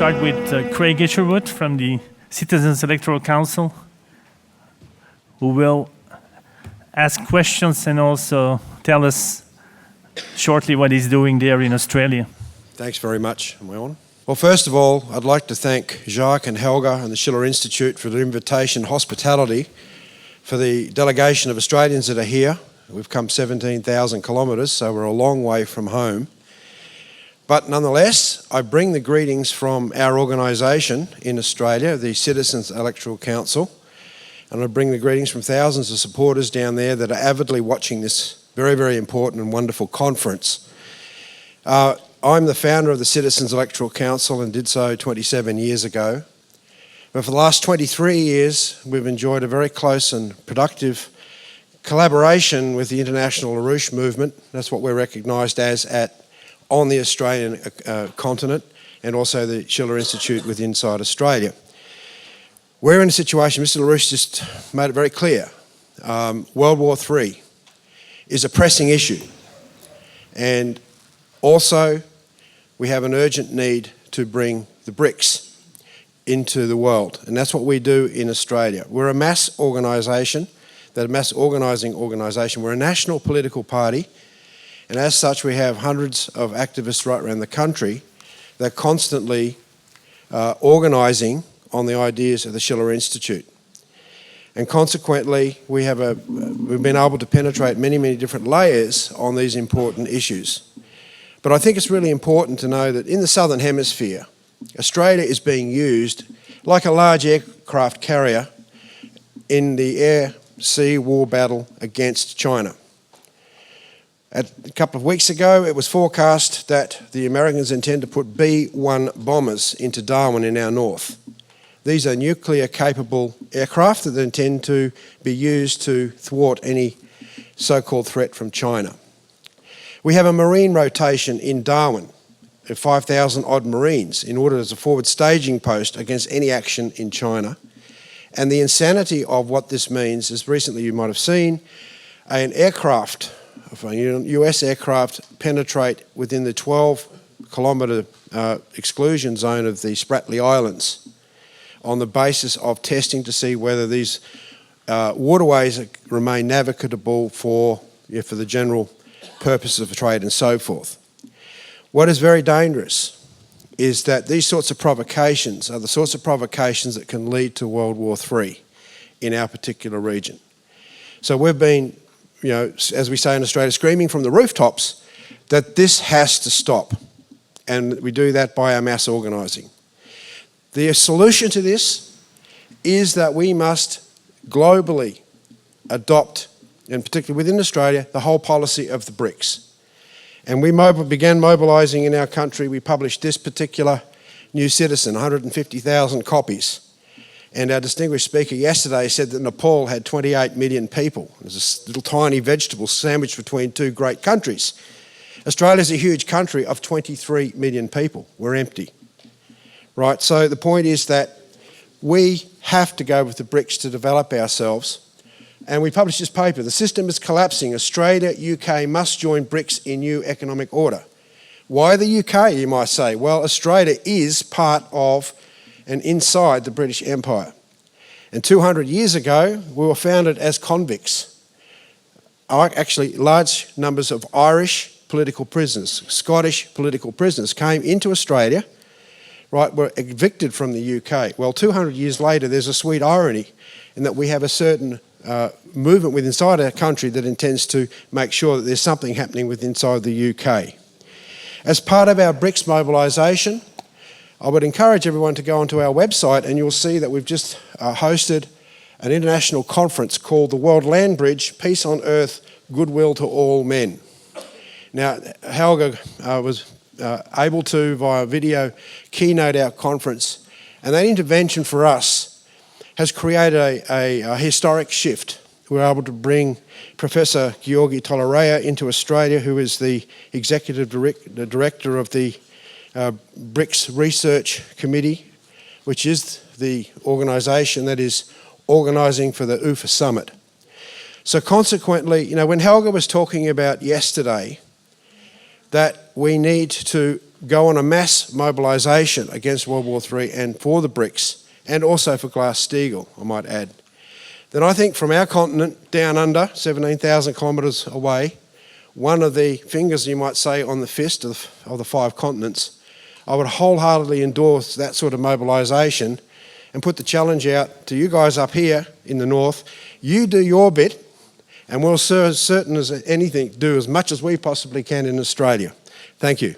start with Craig Isherwood from the Citizens Electoral Council, who will ask questions and also tell us shortly what he's doing there in Australia. Thanks very much. Am I on? Well, first of all, I'd like to thank Jacques and Helga and the Schiller Institute for their invitation, hospitality, for the delegation of Australians that are here. We've come 17,000 kilometres, so we're a long way from home. But nonetheless, I bring the greetings from our organisation in Australia, the Citizens Electoral Council, and I bring the greetings from thousands of supporters down there that are avidly watching this very, very important and wonderful conference. I'm the founder of the Citizens Electoral Council and did so 27 years ago. But for the last 23 years, we've enjoyed a very close and productive collaboration with the International LaRouche movement. That's what we're recognised as on the Australian continent, and also the Schiller Institute with inside Australia. We're in a situation, Mr. LaRouche just made it very clear, World War III is a pressing issue, and also we have an urgent need to bring the BRICS into the world, and that's what we do in Australia. We're a mass organisation, a mass organising organisation. We're a national political party, and as such, we have hundreds of activists right around the country that are constantly organising on the ideas of the Schiller Institute. And consequently, we've been able to penetrate many, many different layers on these important issues. But I think it's really important to know that in the Southern Hemisphere, Australia is being used like a large aircraft carrier in the air-sea war battle against China. A couple of weeks ago, it was forecast that the Americans intend to put B-1 bombers into Darwin in our north. These are nuclear-capable aircraft that intend to be used to thwart any so-called threat from China. We have a marine rotation in Darwin of 5,000-odd Marines in order as a forward staging post against any action in China. And the insanity of what this means is, recently you might have seen, an aircraft, a US aircraft, penetrate within the 12-kilometre exclusion zone of the Spratly Islands on the basis of testing to see whether these waterways remain navigable for the general purpose of trade and so forth. What is very dangerous is that these sorts of provocations are the sorts of provocations that can lead to World War III in our particular region. So we've been, as we say in Australia, screaming from the rooftops that this has to stop. And we do that by our mass organising. The solution to this is that we must globally adopt, and particularly within Australia, the whole policy of the BRICS. And we began mobilising in our country. We published this particular New Citizen, 150,000 copies. And our distinguished speaker yesterday said that Nepal had 28 million people. There's this little tiny vegetable sandwiched between two great countries. Australia's a huge country of 23 million people. We're empty. Right, so the point is that we have to go with the BRICS to develop ourselves. And we published this paper, The System is Collapsing. Australia, UK must join BRICS in new economic order. Why the UK, you might say? Well, Australia is part of and inside the British Empire. And 200 years ago, we were founded as convicts. Actually, large numbers of Irish political prisoners, Scottish political prisoners came into Australia, right, were evicted from the UK. Well, 200 years later, there's a sweet irony in that we have a certain movement within inside our country that intends to make sure that there's something happening within inside the UK. As part of our BRICS mobilisation, I would encourage everyone to go onto our website, and you'll see that we've just hosted an international conference called the World Land Bridge, Peace on Earth, Goodwill to All Men. Now, Helga was able to, via video, keynote our conference, and that intervention for us has created a historic shift. We were able to bring Professor Georgi Tolorea into Australia, who is the Executive Director of the BRICS Research Committee, which is the organisation that is organising for the UFA Summit. So consequently, when Helga was talking about yesterday that we need to go on a mass mobilisation against World War III and for the BRICS, and also for Glass-Steagall, I might add, then I think from our continent down under, 17,000 kilometres away, one of the fingers, you might say, on the fist of the 5 continents, I would wholeheartedly endorse that sort of mobilisation and put the challenge out to you guys up here in the north. You do your bit, and we'll certain as anything do as much as we possibly can in Australia. Thank you.